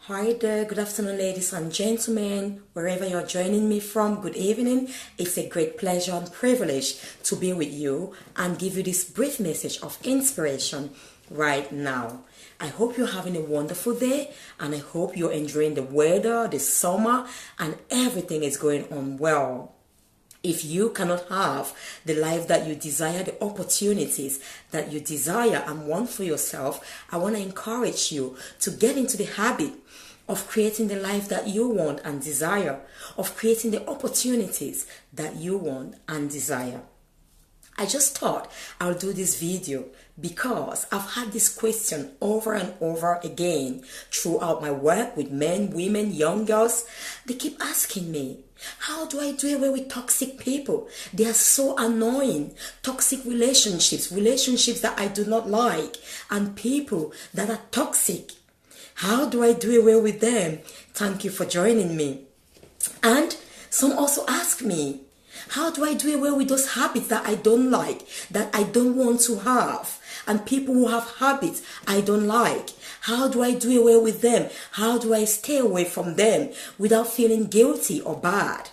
Hi there, good afternoon, ladies and gentlemen. Wherever you're joining me from, good evening. It's a great pleasure and privilege to be with you and give you this brief message of inspiration right now. I hope you're having a wonderful day and I hope you're enjoying the weather, the summer, and everything is going on well. If you cannot have the life that you desire, the opportunities that you desire and want for yourself, I want to encourage you to get into the habit of creating the life that you want and desire, of creating the opportunities that you want and desire. I just thought I'll do this video because I've had this question over and over again throughout my work with men, women, young girls. They keep asking me, how do I do away with toxic people? They are so annoying. Toxic relationships that I do not like, and people that are toxic. How do I do away with them? Thank you for joining me. And some also ask me, how do I do away with those habits that I don't like, that I don't want to have? And people who have habits I don't like, how do I do away with them? How do I stay away from them without feeling guilty or bad?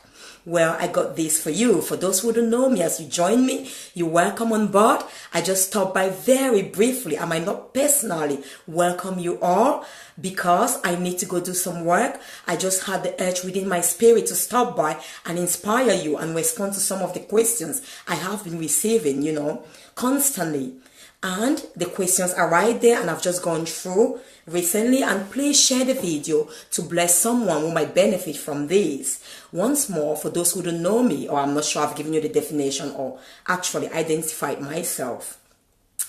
Well, I got this for you. For those who don't know me, as you join me, you're welcome on board. I just stopped by very briefly. I might not personally welcome you all because I need to go do some work. I just had the urge within my spirit to stop by and inspire you and respond to some of the questions I have been receiving, constantly. And the questions are right there and I've just gone through recently, and please share the video to bless someone who might benefit from this. Once more, for those who don't know me, or I'm not sure I've given you the definition or actually identified myself.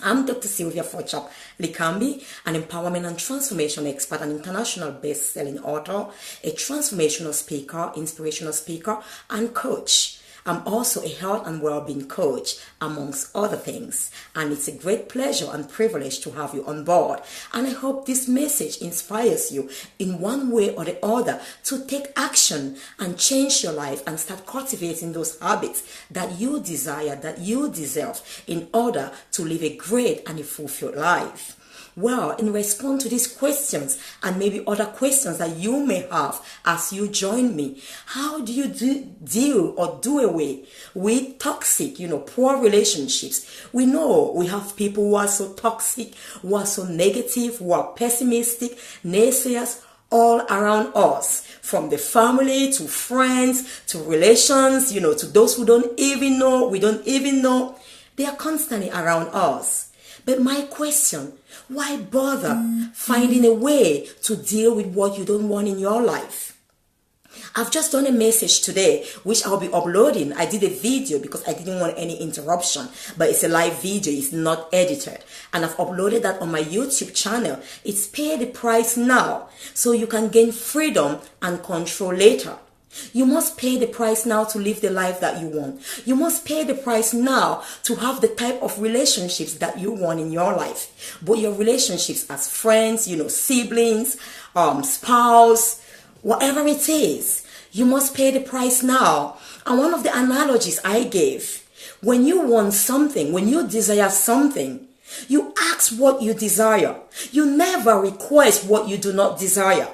I'm Dr. Sylvia Forchap Likambi, an empowerment and transformation expert, an international best-selling author, a transformational speaker, inspirational speaker, and coach. I'm also a health and well-being coach, amongst other things. And it's a great pleasure and privilege to have you on board. And I hope this message inspires you in one way or the other to take action and change your life and start cultivating those habits that you desire, that you deserve, in order to live a great and a fulfilled life. Well, in response to these questions and maybe other questions that you may have as you join me, how do you deal or do away with toxic, poor relationships? We know we have people who are so toxic, who are so negative, who are pessimistic, naysayers, all around us, from the family to friends to relations, to those who don't even know, we don't even know. They are constantly around us. But my question, why bother finding a way to deal with what you don't want in your life? I've just done a message today, which I'll be uploading. I did a video because I didn't want any interruption, but it's a live video, it's not edited. And I've uploaded that on my YouTube channel. It's pay the price now, so you can gain freedom and control later. You must pay the price now to live the life that you want. You must pay the price now to have the type of relationships that you want in your life. But your relationships as friends, siblings, spouse, whatever it is, you must pay the price now. And one of the analogies I gave, when you want something, when you desire something, you ask what you desire. You never request what you do not desire.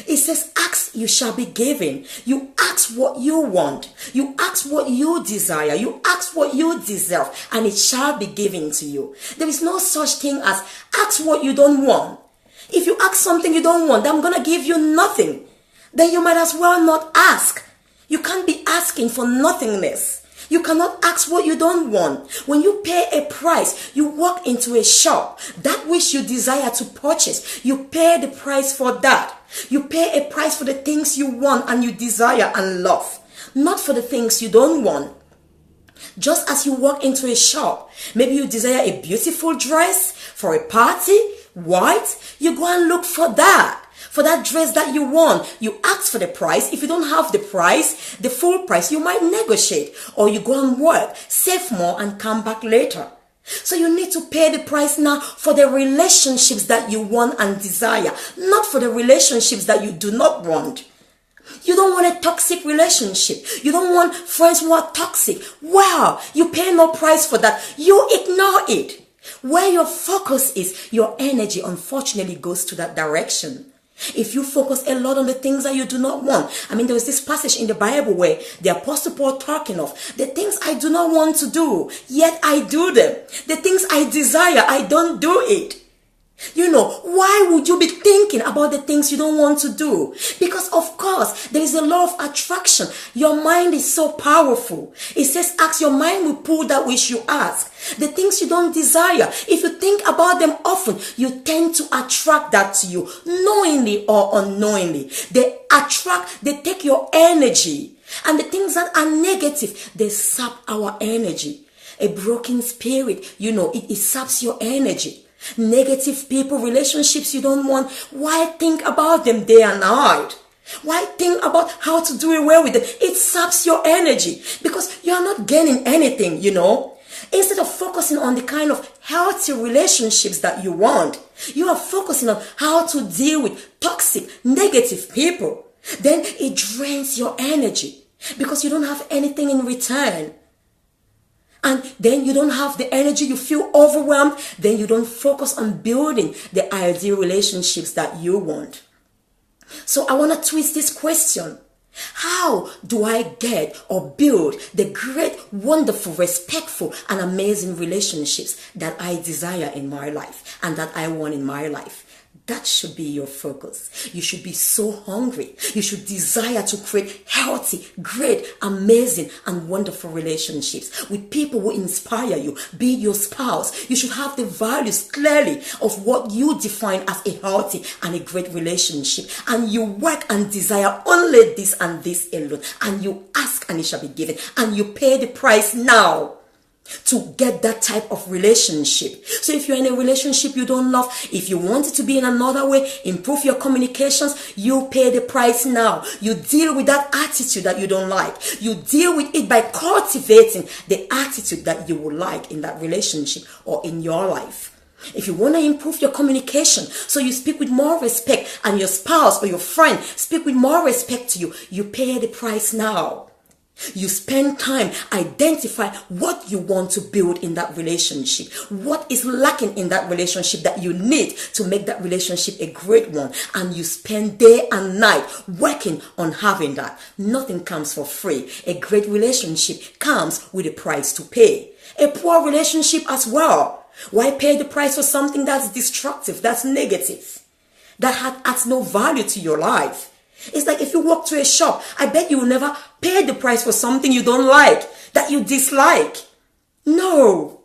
It says, ask, you shall be given. You ask what you want. You ask what you desire. You ask what you deserve, and it shall be given to you. There is no such thing as ask what you don't want. If you ask something you don't want, I'm going to give you nothing. Then you might as well not ask. You can't be asking for nothingness. You cannot ask what you don't want. When you pay a price, you walk into a shop, that which you desire to purchase, you pay the price for that. You pay a price for the things you want and you desire and love, not for the things you don't want. Just as you walk into a shop, maybe you desire a beautiful dress for a party, white, you go and look for that. For that dress that you want, you ask for the price. If you don't have the price, the full price, you might negotiate, or you go and work, save more and come back later. So you need to pay the price now for the relationships that you want and desire, not for the relationships that you do not want. You don't want a toxic relationship. You don't want friends who are toxic. Well, you pay no price for that. You ignore it. Where your focus is, your energy unfortunately goes to that direction. If you focus a lot on the things that you do not want. I mean, there was this passage in the Bible where the Apostle Paul talking of the things I do not want to do, yet I do them. The things I desire, I don't do it. Why would you be thinking about the things you don't want to do? Because of course, there is a law of attraction. Your mind is so powerful. It says, ask, your mind will pull that which you ask. The things you don't desire, if you think about them often, you tend to attract that to you, knowingly or unknowingly. They take your energy. And the things that are negative, they sap our energy. A broken spirit, it saps your energy. Negative people, relationships you don't want. Why think about them day and night? Why think about how to do away with them? It saps your energy because you are not gaining anything, Instead of focusing on the kind of healthy relationships that you want, you are focusing on how to deal with toxic, negative people. Then it drains your energy because you don't have anything in return. And then you don't have the energy, you feel overwhelmed, then you don't focus on building the ideal relationships that you want. So I want to twist this question. How do I get or build the great, wonderful, respectful, and amazing relationships that I desire in my life and that I want in my life? That should be your focus. You should be so hungry. You should desire to create healthy, great, amazing, and wonderful relationships with people who inspire you. Be your spouse. You should have the values clearly of what you define as a healthy and a great relationship. And you work and desire only this and this alone. And you ask and it shall be given. And you pay the price now to get that type of relationship. So if you're in a relationship you don't love, if you want it to be in another way, improve your communications, you pay the price now. You deal with that attitude that you don't like. You deal with it by cultivating the attitude that you would like in that relationship or in your life. If you want to improve your communication, so you speak with more respect and your spouse or your friend speak with more respect to you, you pay the price now. You spend time, identify what you want to build in that relationship. What is lacking in that relationship that you need to make that relationship a great one. And you spend day and night working on having that. Nothing comes for free. A great relationship comes with a price to pay. A poor relationship as well. Why pay the price for something that's destructive, that's negative, that adds no value to your life? It's like if you walk to a shop, I bet you will never pay the price for something you don't like, that you dislike. No.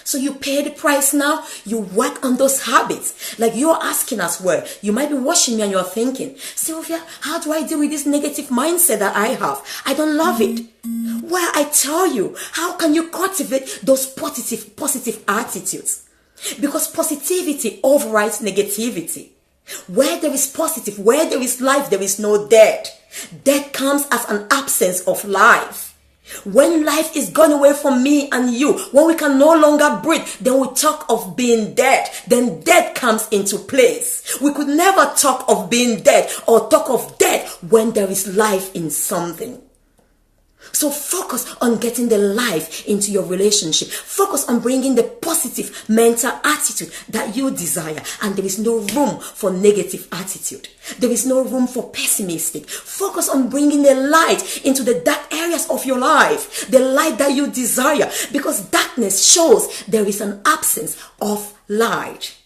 So you pay the price now, you work on those habits. Like you're asking as well. You might be watching me and you're thinking, Sylvia, how do I deal with this negative mindset that I have? I don't love it. Well, I tell you, how can you cultivate those positive attitudes? Because positivity overrides negativity. Where there is positive, where there is life, there is no death. Death comes as an absence of life. When life is gone away from me and you, when we can no longer breathe, then we talk of being dead. Then death comes into place. We could never talk of being dead or talk of death when there is life in something. So focus on getting the life into your relationship. Focus on bringing the positive mental attitude that you desire. And there is no room for negative attitude. There is no room for pessimistic. Focus on bringing the light into the dark areas of your life. The light that you desire. Because darkness shows there is an absence of light.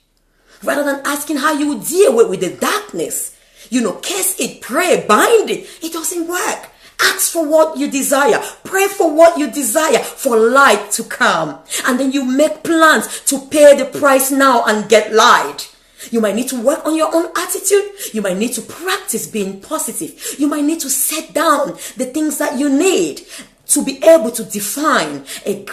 Rather than asking how you would deal with the darkness, curse it, pray, bind it. It doesn't work. Ask for what you desire. Pray for what you desire for light to come. And then you make plans to pay the price now and get light. You might need to work on your own attitude. You might need to practice being positive. You might need to set down the things that you need to be able to define a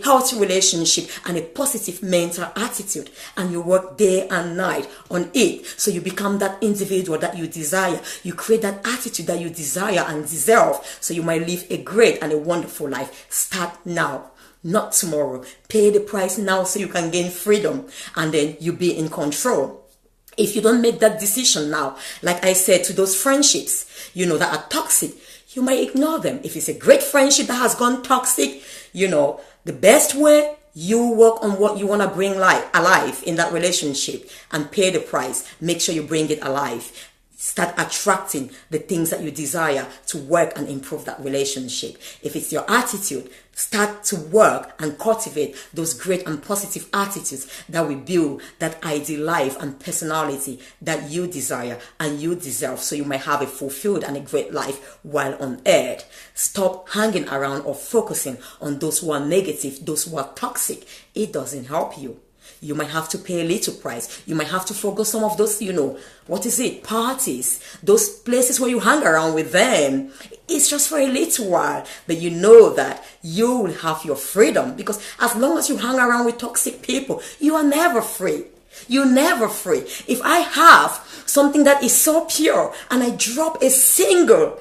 healthy relationship and a positive mental attitude. And you work day and night on it. So you become that individual that you desire. You create that attitude that you desire and deserve. So you might live a great and a wonderful life. Start now, not tomorrow. Pay the price now so you can gain freedom. And then you be in control. If you don't make that decision now, like I said, to those friendships, that are toxic, you might ignore them. If it's a great friendship that has gone toxic, the best way You work on what you want to bring alive in that relationship and pay the price. Make sure you bring it alive. Start attracting the things that you desire to work and improve that relationship. If it's your attitude, start to work and cultivate those great and positive attitudes that will build that ideal life and personality that you desire and you deserve, so you might have a fulfilled and a great life while on earth. Stop hanging around or focusing on those who are negative, those who are toxic. It doesn't help you. You might have to pay a little price. You might have to forgo some of those, parties, those places where you hang around with them. It's just for a little while, but you know that you will have your freedom, because as long as you hang around with toxic people, you are never free. You're never free. If I have something that is so pure and I drop a single,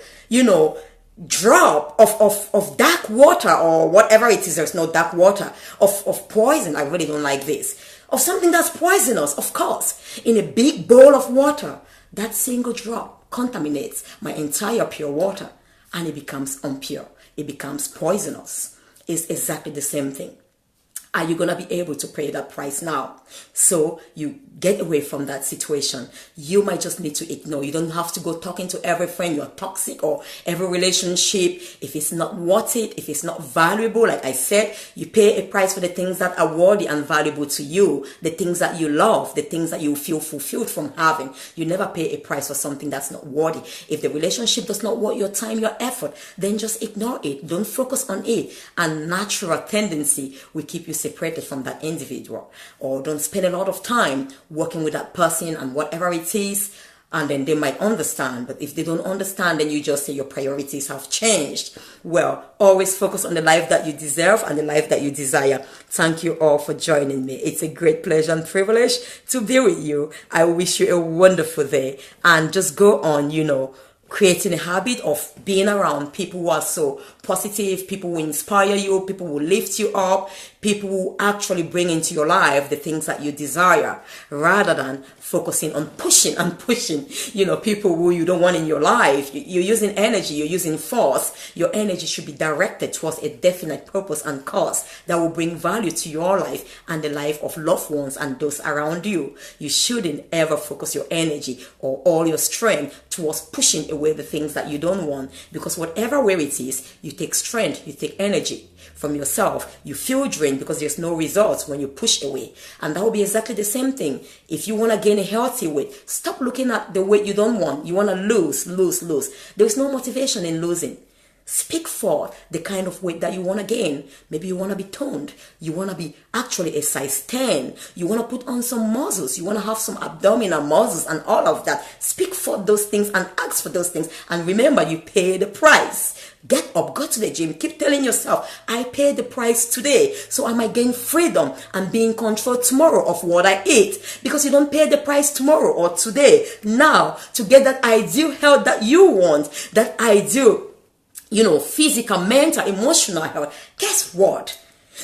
drop of dark water or whatever it is, there's no dark water, of poison, I really don't like this, of something that's poisonous, of course, in a big bowl of water, that single drop contaminates my entire pure water and it becomes impure. It becomes poisonous. It's exactly the same thing. Are you going to be able to pay that price now? So you get away from that situation. You might just need to ignore. You don't have to go talking to every friend you're toxic or every relationship. If it's not worth it, if it's not valuable, like I said, you pay a price for the things that are worthy and valuable to you, the things that you love, the things that you feel fulfilled from having. You never pay a price for something that's not worthy. If the relationship does not worth your time, your effort, then just ignore it. Don't focus on it. And natural tendency will keep you separated from that individual. Or don't spend a lot of time working with that person and whatever it is, and then they might understand. But if they don't understand, then you just say your priorities have changed. Well, always focus on the life that you deserve and the life that you desire. Thank you all for joining me. It's a great pleasure and privilege to be with you. I wish you a wonderful day, and just go on, creating a habit of being around people who are so positive, people who inspire you, people who lift you up, people who actually bring into your life the things that you desire, rather than focusing on pushing and pushing, people who you don't want in your life. You're using energy, you're using force. Your energy should be directed towards a definite purpose and cause that will bring value to your life and the life of loved ones and those around you. You shouldn't ever focus your energy or all your strength towards pushing away the things that you don't want, because whatever way it is, you take strength, you take energy from yourself. You feel drained because there's no results when you push away. And that will be exactly the same thing. If you want to gain a healthy weight, stop looking at the weight you don't want. You want to lose. There's no motivation in losing. Speak for the kind of weight that you want to gain. Maybe you want to be toned. You want to be actually a size 10. You want to put on some muscles. You want to have some abdominal muscles and all of that. Speak for those things and ask for those things. And remember, you pay the price. Get up, go to the gym. Keep telling yourself, I paid the price today, so I might gain freedom and be in control tomorrow of what I eat. Because you don't pay the price tomorrow or today. Now, to get that ideal health that you want, that ideal physical, mental, emotional health, guess what?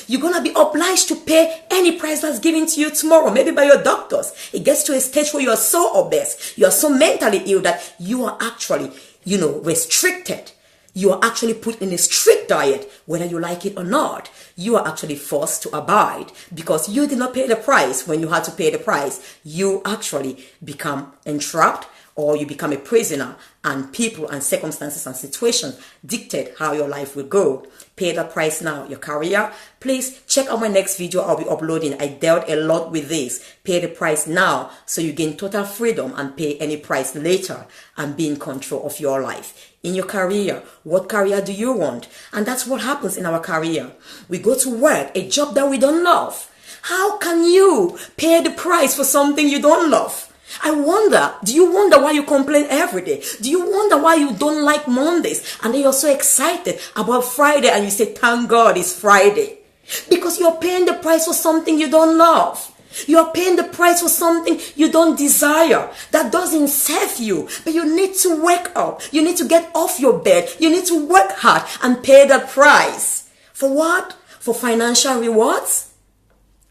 You're going to be obliged to pay any price that's given to you tomorrow, maybe by your doctors. It gets to a stage where you are so obese, you are so mentally ill that you are actually, restricted. You are actually put in a strict diet, whether you like it or not. You are actually forced to abide because you did not pay the price. When you had to pay the price, you actually become entrapped, or you become a prisoner, and people and circumstances and situations dictate how your life will go. Pay the price now. Your career, please check out my next video I'll be uploading. I dealt a lot with this. Pay the price now so you gain total freedom, and pay any price later and be in control of your life. In your career, what career do you want? And that's what happens in our career. We go to work, a job that we don't love. How can you pay the price for something you don't love? I wonder, do you wonder why you complain every day? Do you wonder why you don't like Mondays? And then you're so excited about Friday and you say, thank God it's Friday. Because you're paying the price for something you don't love. You're paying the price for something you don't desire, that doesn't serve you. But you need to wake up. You need to get off your bed. You need to work hard and pay the price. For what? For financial rewards?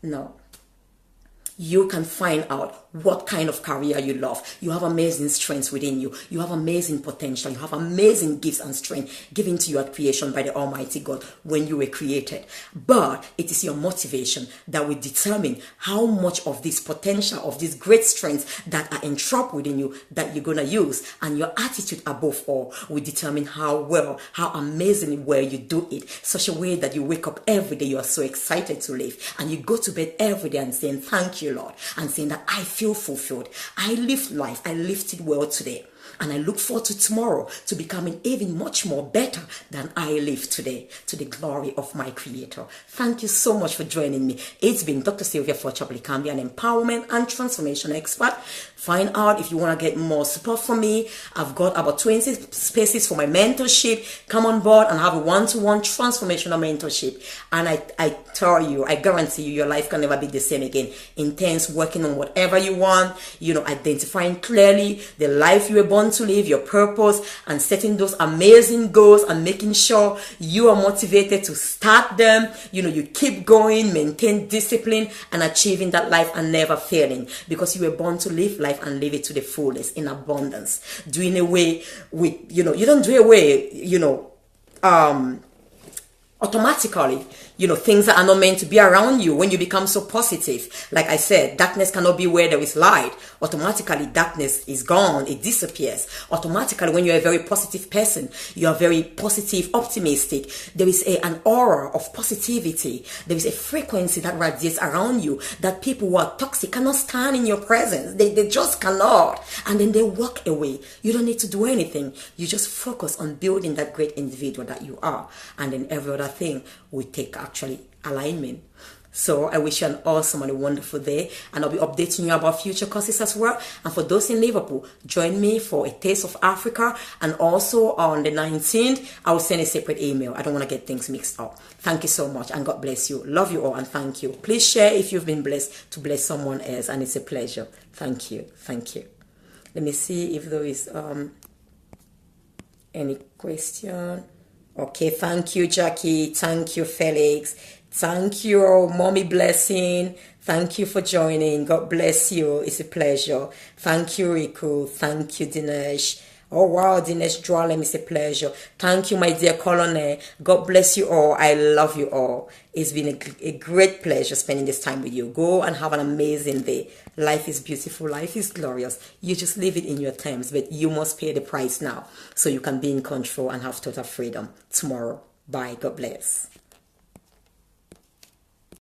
No. You can find out what kind of career you love. You have amazing strengths within you. You have amazing potential. You have amazing gifts and strength given to you at creation by the Almighty God when you were created. But it is your motivation that will determine how much of this potential, of these great strengths that are entrapped within you that you're going to use. And your attitude above all will determine how well, how amazingly well you do it. Such a way that you wake up every day, you are so excited to live. And you go to bed every day and saying, thank you, Lord. And saying that I feel fulfilled. I lived life. I lived it well today. And I look forward to tomorrow to becoming even much more better than I live today, to the glory of my Creator. Thank you so much for joining me. It's been Dr. Sylvia Forchablikambi, an empowerment and transformation expert. Find out if you want to get more support from me. I've got about 20 spaces for my mentorship. Come on board and have a one-to-one transformational mentorship. And I tell you, I guarantee you, your life can never be the same again. Intense, working on whatever you want, identifying clearly the life you were born to live, your purpose, and setting those amazing goals and making sure you are motivated to start them. You keep going, maintain discipline, and achieving that life and never failing, because you were born to live life and live it to the fullest in abundance. Doing away with, you don't do away, automatically, things that are not meant to be around you when you become so positive. Like I said, darkness cannot be where there is light. Automatically, darkness is gone. It disappears. Automatically, when you're a very positive person, you are very positive, optimistic. There is an aura of positivity. There is a frequency that radiates around you that people who are toxic cannot stand in your presence. They just cannot. And then they walk away. You don't need to do anything. You just focus on building that great individual that you are. And then every other thing will take actually alignment. So I wish you an awesome and a wonderful day, and I'll be updating you about future courses as well. And for those in Liverpool, join me for a Taste of Africa, and also on the 19th I will send a separate email. I don't want to get things mixed up. Thank you so much, and God bless you. Love you all, and thank you. Please share if you've been blessed to bless someone else, and it's a pleasure. Thank you. Let me see if there is any question. Okay, thank you, Jackie. Thank you, Felix. Thank you, Mommy Blessing. Thank you for joining. God bless you. It's a pleasure. Thank you, Riku. Thank you, Dinesh. Oh, wow, Dinesh Dwalem, it's a pleasure. Thank you, my dear Colonel. God bless you all. I love you all. It's been a great pleasure spending this time with you. Go and have an amazing day. Life is beautiful. Life is glorious. You just live it in your terms, but you must pay the price now so you can be in control and have total freedom tomorrow. Bye. God bless.